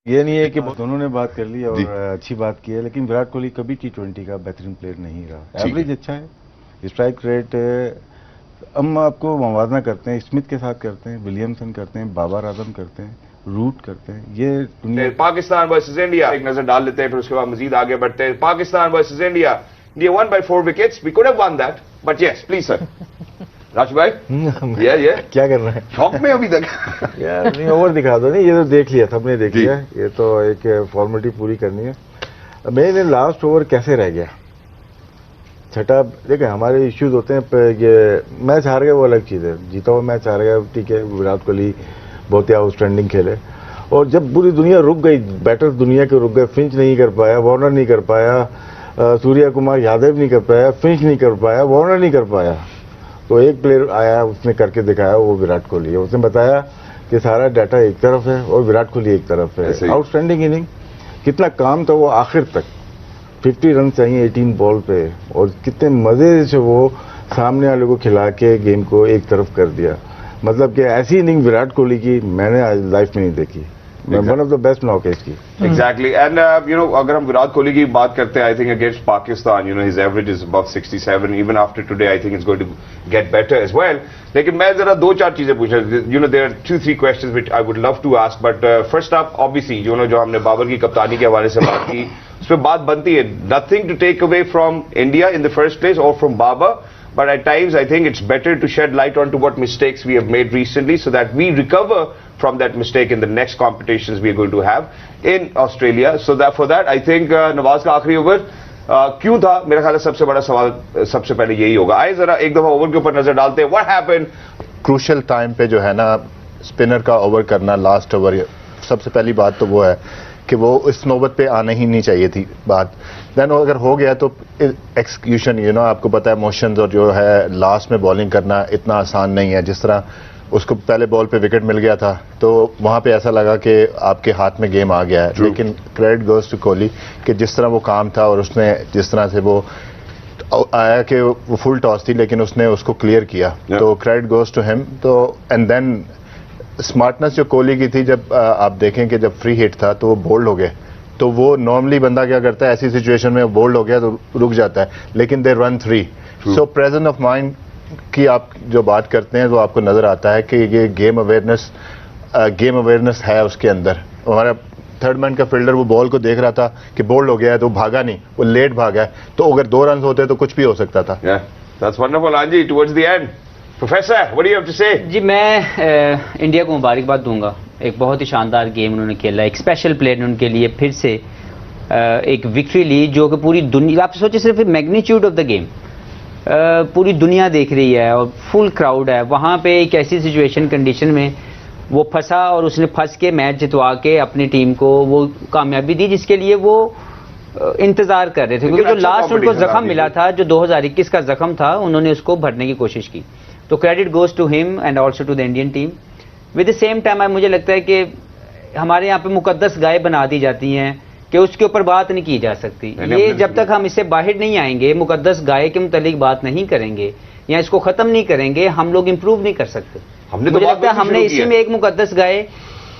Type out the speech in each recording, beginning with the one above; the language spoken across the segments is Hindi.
ये नहीं है कि दोनों ने बात कर ली और अच्छी बात की है, लेकिन विराट कोहली कभी T20 का बेहतरीन प्लेयर नहीं रहा। एवरेज अच्छा है, स्ट्राइक रेट हम आपको मुवाजना करते हैं, स्मिथ के साथ करते हैं, विलियमसन करते हैं, बाबर आजम करते हैं, रूट करते हैं। ये दुनिया पाकिस्तान वर्सेस इंडिया एक नजर डाल लेते हैं, फिर उसके बाद मजीद आगे बढ़ते हैं। Pakistan versus India, India won by 4 wickets. We could have won that, but yes, please sir. Raju भाई, ये क्या कर रहे हैं? शौक में अभी तक यार नहीं, ओवर दिखा दो। नहीं, ये तो देख लिया, सबने देख लिया, ये तो एक फॉर्मेलिटी पूरी करनी है। मेरे लास्ट ओवर कैसे रह गया, छठा, देखिए हमारे इश्यूज होते हैं। ये मैच हार गए वो अलग चीज़ है, जीता हुआ मैच हार गया, ठीक है। विराट कोहली बहुत ही आउटस्टैंडिंग खेले, और जब पूरी दुनिया रुक गई, बैटर दुनिया के रुक गए, फिंच नहीं कर पाया, वार्नर नहीं कर पाया, सूर्या कुमार यादव नहीं कर पाया, फिंच नहीं कर पाया, वार्नर नहीं कर पाया, तो एक प्लेयर आया, उसने करके दिखाया, वो विराट कोहली है। उसने बताया कि सारा डाटा एक तरफ है और विराट कोहली एक तरफ है। आउटस्टैंडिंग इनिंग, कितना काम था वो आखिर तक, 50 रन चाहिए 18 बॉल पे, और कितने मजे से वो सामने वाले को खिला के गेम को एक तरफ कर दिया। मतलब कि ऐसी इनिंग विराट कोहली की मैंने आज लाइफ में नहीं देखी। One of the best knockouts की। Exactly, and you know, अगर हम विराट कोहली की बात करते हैं, I think against Pakistan, you know, his average is above 67. Even after today, I think it's going to get better as well. लेकिन मैं जरा दो चार चीजें पूछ रहा हूँ. You know, there are 2-3 questions which I would love to ask, but first up, obviously, you know, जो हमने बाबर की कप्तानी के हवाले से बात की, उस पर बात बनती है. Nothing to take away from India in the first place or from Babar. But at times, I think it's better to shed light onto what mistakes we have made recently so that we recover from that mistake in the next competitions we are going to have in Australia. So that for that, I think Nawaz का आखिरी ओवर क्यों था, मेरा ख्याल है सबसे बड़ा सवाल सबसे पहले यही होगा. आइए जरा एक दफा ओवर के ऊपर नजर डालते हैं. What happened? क्रूशियल टाइम पे जो है ना, स्पिनर का ओवर करना, लास्ट ओवर, सबसे पहली बात तो वो है कि वो इस नौबत पे आना ही नहीं चाहिए थी बात. देन अगर हो गया तो एक्सक्यूशन, यू नो, आपको पता है मोशंस और जो है लास्ट में बॉलिंग करना इतना आसान नहीं है. जिस तरह उसको पहले बॉल पे विकेट मिल गया था तो वहां पे ऐसा लगा कि आपके हाथ में गेम आ गया है. लेकिन क्रेडिट गोज टू कोहली कि जिस तरह वो काम था और उसने जिस तरह से वो आया कि वो फुल टॉस थी लेकिन उसने उसको क्लियर किया. तो क्रेडिट गोज टू हिम. तो एंड देन स्मार्टनेस जो कोहली की थी, जब आप देखें कि जब फ्री हिट था तो वो बोल्ड हो गए. तो वो नॉर्मली बंदा क्या करता है ऐसी सिचुएशन में, बोल्ड हो गया तो रुक जाता है, लेकिन they run 3. So presence of mind की आप जो बात करते हैं तो आपको नजर आता है कि ये गेम अवेयरनेस है उसके अंदर. हमारा थर्ड मैन का फील्डर वो बॉल को देख रहा था कि बोल्ड हो गया है तो भागा नहीं, वो लेट भागा है. तो अगर 2 रन होते तो कुछ भी हो सकता था. That's wonderful, Anji. Towards the end, Professor, what do you have to say? जी, मैं इंडिया को मुबारकबाद दूंगा. एक बहुत ही शानदार गेम उन्होंने खेला, एक स्पेशल प्लेयर ने उनके लिए फिर से एक विक्ट्री ली, जो कि पूरी दुनिया, आप सोचिए सिर्फ मैग्नीट्यूड ऑफ द गेम, पूरी दुनिया देख रही है और फुल क्राउड है वहाँ पे. एक ऐसी सिचुएशन कंडीशन में वो फंसा और उसने फंस के मैच जितवा के अपनी टीम को वो कामयाबी दी जिसके लिए वो इंतजार कर रहे थे. क्योंकि जो लास्ट उनको जख्म मिला था, जो 2021 का जख्म था, उन्होंने उसको भरने की कोशिश की. तो credit goes to him and also to the Indian team. With the same time मुझे लगता है कि हमारे यहाँ पे मुकद्दस गाय बना दी जाती हैं कि उसके ऊपर बात नहीं की जा सकती. ये जब तक हम इससे बाहर नहीं आएंगे, मुकद्दस गाय के मुतालिक बात नहीं करेंगे या इसको खत्म नहीं करेंगे, हम लोग इंप्रूव नहीं कर सकते. मुझे लगता है हमने इसी में एक मुकद्दस गाय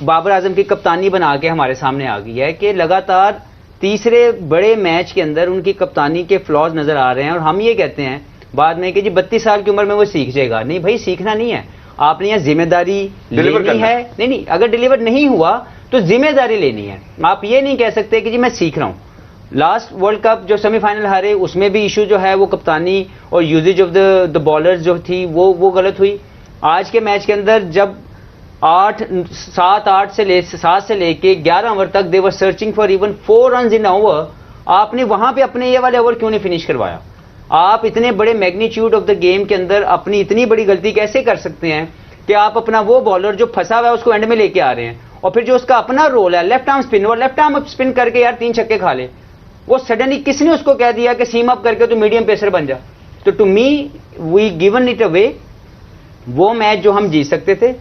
बाबर आजम की कप्तानी बना के हमारे सामने आ गई है कि लगातार तीसरे बड़े मैच के अंदर उनकी कप्तानी के फ्लॉज नजर आ रहे हैं. और हम ये कहते हैं बाद में कि जी 32 साल की उम्र में वो सीख जाएगा. नहीं भाई, सीखना नहीं है, आपने यहाँ जिम्मेदारी लेनी है. नहीं, अगर डिलीवर नहीं हुआ तो जिम्मेदारी लेनी है. आप ये नहीं कह सकते कि जी मैं सीख रहा हूँ. लास्ट वर्ल्ड कप जो सेमीफाइनल हारे, उसमें भी इशू जो है वो कप्तानी और यूजेज ऑफ द बॉलर्स जो थी वो गलत हुई. आज के मैच के अंदर जब 7 से लेके 11 ओवर तक they were searching for even 4 run in over, आपने वहां पे अपने ये वाले ओवर क्यों नहीं फिनिश करवाया? आप इतने बड़े मैग्नीट्यूड ऑफ द गेम के अंदर अपनी इतनी बड़ी गलती कैसे कर सकते हैं कि आप अपना वो बॉलर जो फंसा हुआ है उसको एंड में लेके आ रहे हैं, और फिर जो उसका अपना रोल है लेफ्ट आर्म स्पिन, वो लेफ्ट आर्म स्पिन करके यार 3 छक्के खा ले, वो सडनली किसने उसको कह दिया कि सीम अप करके तो मीडियम पेसर बन जा? तो to me we given it away. वो मैच जो हम जीत सकते थे,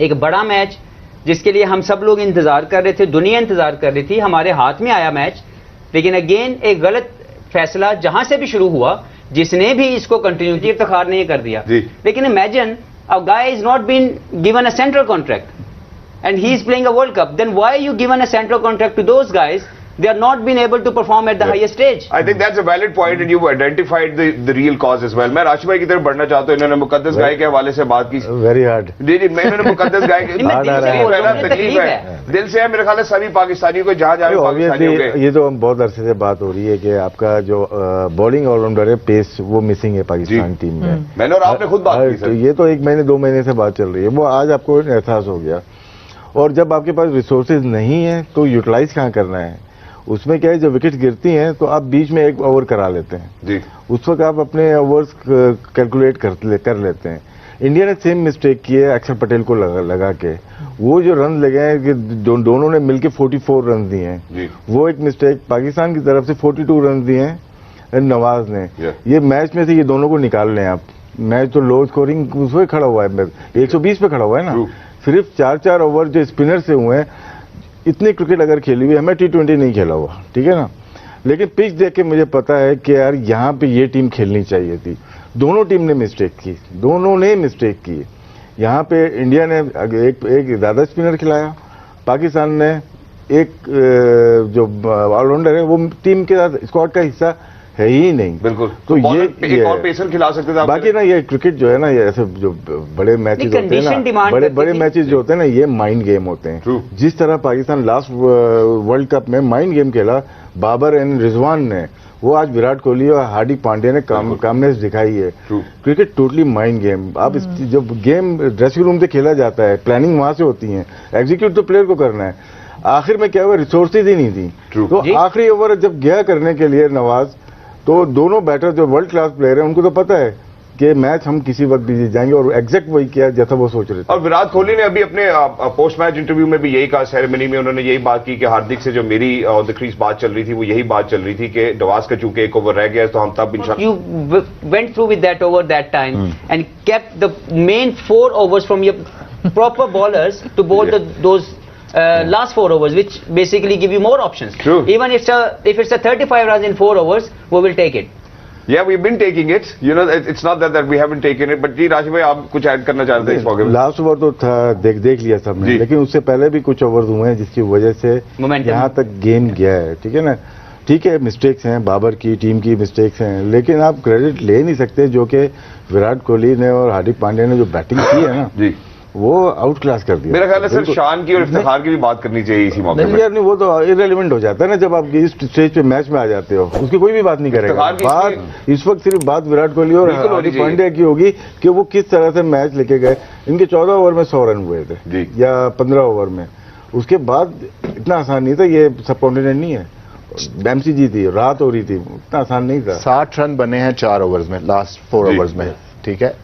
एक बड़ा मैच जिसके लिए हम सब लोग इंतजार कर रहे थे, दुनिया इंतजार कर रही थी, हमारे हाथ में आया मैच. लेकिन अगेन एक गलत फैसला जहां से भी शुरू हुआ, जिसने भी इसको कंटिन्यू किया, इफ्तिखार ने कर दिया. लेकिन imagine a guy is not been given a central contract, and he is playing a World Cup, then why are you given a central contract to those guys? They are not been able to perform at the highest stage. I think that's a valid point, and you've identified the real cause as well. मैं राशिद भाई की तरफ बढ़ना चाहता हूँ. इन्होंने मुकद्दस गाय के हवाले से बात की. Very hard. जी जी, मैं इन्होंने मुकद्दस गाय के तकलीफ है, दिल से है. मेरे ख्याल है सभी पाकिस्तानियों को जहाँ जहाँ पाकिस्तानी हो गए. ये तो हम बहुत अरसे से बात हो रही है कि आपका जो बॉलिंग ऑलराउंडर है, पेस, वो मिसिंग है पाकिस्तान टीम में. मैंने और आपने खुद बात की सर. ये तो 1 महीने 2 महीने से बात चल रही है, वो आज आपको एहसास हो गया. और जब आपके पास रिसोर्सेज नहीं है तो यूटिलाइज कहाँ करना है. उसमें क्या है, जब विकेट गिरती हैं तो आप बीच में 1 ओवर करा लेते हैं जी. उस वक्त आप अपने ओवर्स कैलकुलेट कर लेते हैं. इंडिया ने सेम मिस्टेक की है अक्षर पटेल को लगा के. वो जो रन लगे हैं कि दोनों ने मिलके 44 रन दिए हैं, वो एक मिस्टेक. पाकिस्तान की तरफ से 42 रन दिए हैं नवाज ने. ये मैच में से ये दोनों को निकाल लें आप. मैच तो लो स्कोरिंग उसमें खड़ा हुआ है, 120 पे खड़ा हुआ है ना. सिर्फ 4-4 ओवर जो स्पिनर से हुए हैं. इतने क्रिकेट अगर खेली हुई है, मैं T20 नहीं खेला हुआ, ठीक है ना, लेकिन पिच देख के मुझे पता है कि यार यहाँ पे ये टीम खेलनी चाहिए थी. दोनों टीम ने मिस्टेक की. यहाँ पे इंडिया ने एक ज्यादा स्पिनर खिलाया, पाकिस्तान ने एक जो ऑलराउंडर है वो टीम के साथ स्क्वाड का हिस्सा है ही नहीं. बिल्कुल. तो ये एक और पेसर खिला सकते थे. बाकी ना ये क्रिकेट जो है ना, ये ऐसे जो बड़े मैचेस होते हैं ना, बड़े मैचेस जो होते हैं ना, ये माइंड गेम होते हैं. जिस तरह पाकिस्तान लास्ट वर्ल्ड कप में माइंड गेम खेला बाबर एंड रिजवान ने, वो आज विराट कोहली और हार्दिक पांड्या ने कामनेस दिखाई है. Cricket totally mind game. आप जब गेम ड्रेसिंग रूम से खेला जाता है, प्लानिंग वहां से होती है, एग्जीक्यूट तो प्लेयर को करना है. आखिर में क्या हुआ, रिसोर्सेज ही नहीं थी. तो आखिरी ओवर जब गया करने के लिए नवाज, तो दोनों बैटर जो वर्ल्ड क्लास प्लेयर हैं उनको तो पता है कि मैच हम किसी वक्त भी जीत जाएंगे, और एग्जैक्ट वही किया जैसा वो सोच रहे थे. और विराट कोहली ने अभी अपने पोस्ट मैच इंटरव्यू में भी यही कहा, सेरेमनी में उन्होंने यही बात की कि हार्दिक से जो मेरी ऑन द क्रीज बात चल रही थी, वो यही बात चल रही थी कि नवाज का चूंकि 1 ओवर रह गया तो हम तब इंशाल्लाह. You went through with that over that time and kept the main 4 overs from your proper bowlers to bowl those last 4 overs, which basically give you more options. True. Even if it's a 35 runs in 4 overs, we will take it. Yeah, we've been taking it. You know, it's not that we haven't taken it. But जी राशिद भाई, आप कुछ ऐड करना चाहते हैं इस मौके में? लास्ट ओवर तो था, देख लिया सबने, लेकिन उससे पहले भी कुछ ओवर हुए हैं जिसकी वजह से यहाँ तक गेम गया है. ठीक है ना. ठीक है, मिस्टेक्स हैं, बाबर की टीम की मिस्टेक्स हैं, लेकिन आप क्रेडिट ले नहीं सकते जो कि विराट कोहली ने और हार्दिक पांड्या ने जो बैटिंग की है ना जी, वो आउट क्लास कर दिया. मेरा ख्याल है सर शान की और इफ्तिखार की भी बात करनी चाहिए इसी मौके पे. नहीं, वो तो इररिलेवेंट हो जाता है ना जब आप इस स्टेज पे मैच में आ जाते हो. उसकी कोई भी बात नहीं करेगा. बात इस वक्त सिर्फ बात विराट कोहली और हार्दिक पांड्या की होगी कि वो किस तरह से मैच लेके गए. इनके 14 ओवर में 100 रन हुए थे या 15 ओवर में. उसके बाद इतना आसान नहीं था. ये सब कॉन्फिडेंट नहीं है. MCG थी, रात हो रही थी, इतना आसान नहीं था. 60 रन बने हैं 4 ओवर्स में, लास्ट 4 ओवर्स में. ठीक है,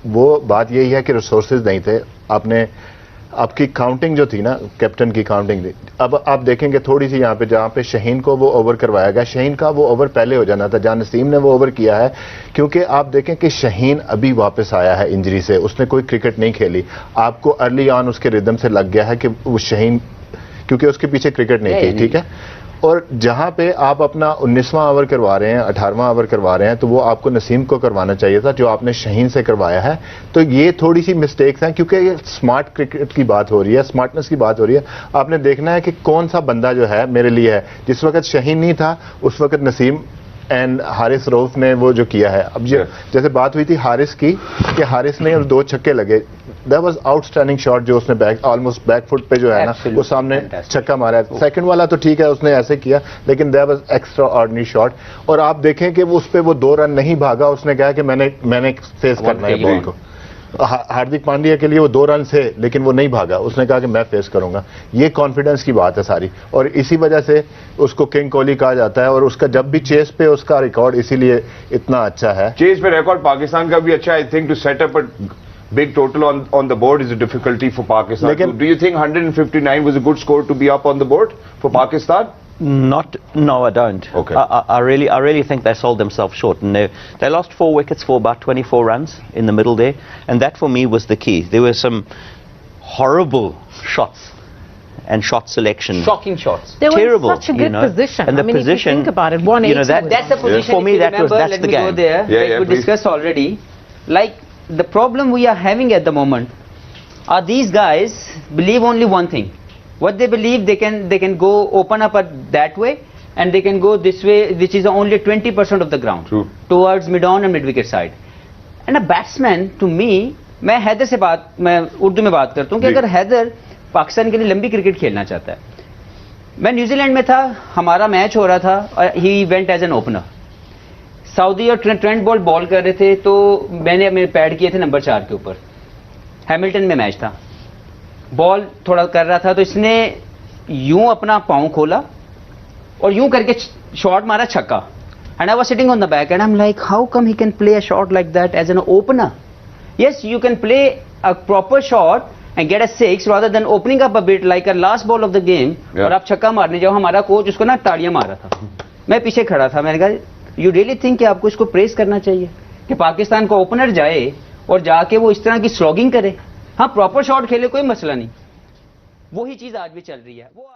वो बात यही है कि रिसोर्सेज नहीं थे. आपकी काउंटिंग जो थी ना, कैप्टन की काउंटिंग थी. अब आप देखेंगे थोड़ी सी यहाँ पे, जहाँ पे शहीन को वो ओवर करवाया गया, शहीन का वो ओवर पहले हो जाना था. जहाँ नसीम ने वो ओवर किया है, क्योंकि आप देखें कि शहीन अभी वापस आया है इंजरी से, उसने कोई क्रिकेट नहीं खेली. आपको अर्ली ऑन उसके रिदम से लग गया है कि वो शहीन, क्योंकि उसके पीछे क्रिकेट नहीं थी. ठीक है. और जहां पे आप अपना 19वां ओवर करवा रहे हैं, 18वां ओवर करवा रहे हैं, तो वो आपको नसीम को करवाना चाहिए था, जो आपने शहीन से करवाया है. तो ये थोड़ी सी मिस्टेक्स हैं, क्योंकि ये स्मार्ट क्रिकेट की बात हो रही है, स्मार्टनेस की बात हो रही है. आपने देखना है कि कौन सा बंदा जो है मेरे लिए है. जिस वक्त शहीन नहीं था, उस वक्त नसीम एंड हारिस रऊफ ने वो जो किया है. अब जैसे बात हुई थी हारिस की, कि हारिस ने 2 छक्के लगे. दैट वाज आउटस्टैंडिंग शॉट जो उसने ऑलमोस्ट बैक फुट पे जो है ना, वो सामने छक्का मारा है. सेकंड वाला तो ठीक है, उसने ऐसे किया, लेकिन that was extra ordinary shot. और आप देखें कि वो उस पे वो 2 रन नहीं भागा. उसने कहा कि मैंने फेस करना है बॉल को. हार्दिक पांड्या के लिए वो 2 रन थे, लेकिन वो नहीं भागा. उसने कहा कि मैं फेस करूंगा. ये कॉन्फिडेंस की बात है सारी, और इसी वजह से उसको किंग कोहली कहा जाता है. और उसका जब भी चेस पे उसका रिकॉर्ड इसीलिए इतना अच्छा है. चेस पे रिकॉर्ड पाकिस्तान का भी अच्छा. I think to set up a big total on the board is a difficulty for Pakistan. Do you think 159 was a good score to be up on the board for Pakistan? No, I don't. Okay. I really think they sold themselves short, and they lost 4 wickets for about 24 runs in the middle there, and that for me was the key. There were some horrible shots and shot selection. Shocking shots. They were terrible, in such a good position. And the I mean, position, if you think about it, 180. That's the position. For me, that's let the me game. go there. Yeah, we discussed already. Like the problem we are having at the moment, are these guys believe only one thing. What they believe, they can go open up that way, and they can go this way, which is only 20% of the ground. True. Towards mid-on and mid-wicket side. And a batsman, to me, मैं उर्दू में बात करता हूँ कि अगर हैदर पाकिस्तान के लिए लंबी क्रिकेट खेलना चाहता है, मैं न्यूजीलैंड में था, हमारा मैच हो रहा था और he went as an opener. Southee और ट्रेंट बॉल कर रहे थे, तो मैंने मेरे पैड किए थे नंबर 4 के ऊपर, हैमिल्टन में मैच था, बॉल थोड़ा कर रहा था, तो इसने यूं अपना पाँव खोला और यूं करके शॉट मारा, छक्का। And I was sitting on the back end I am like, how come he can play a shot like that as an opener? Yes, you can play a proper shot and get a 6 rather than opening up a bit like a last ball of the game, और आप छक्का मारने जाओ। हमारा कोच उसको ना ताड़ियां मार रहा था, मैं पीछे खड़ा था, मैंने कहा यू रियली थिंक कि आपको इसको प्रेस करना चाहिए कि पाकिस्तान का ओपनर जाए और जाके वो इस तरह की स्लॉगिंग करे? हाँ, प्रॉपर शॉट खेले, कोई मसला नहीं। वही चीज आज भी चल रही है। वो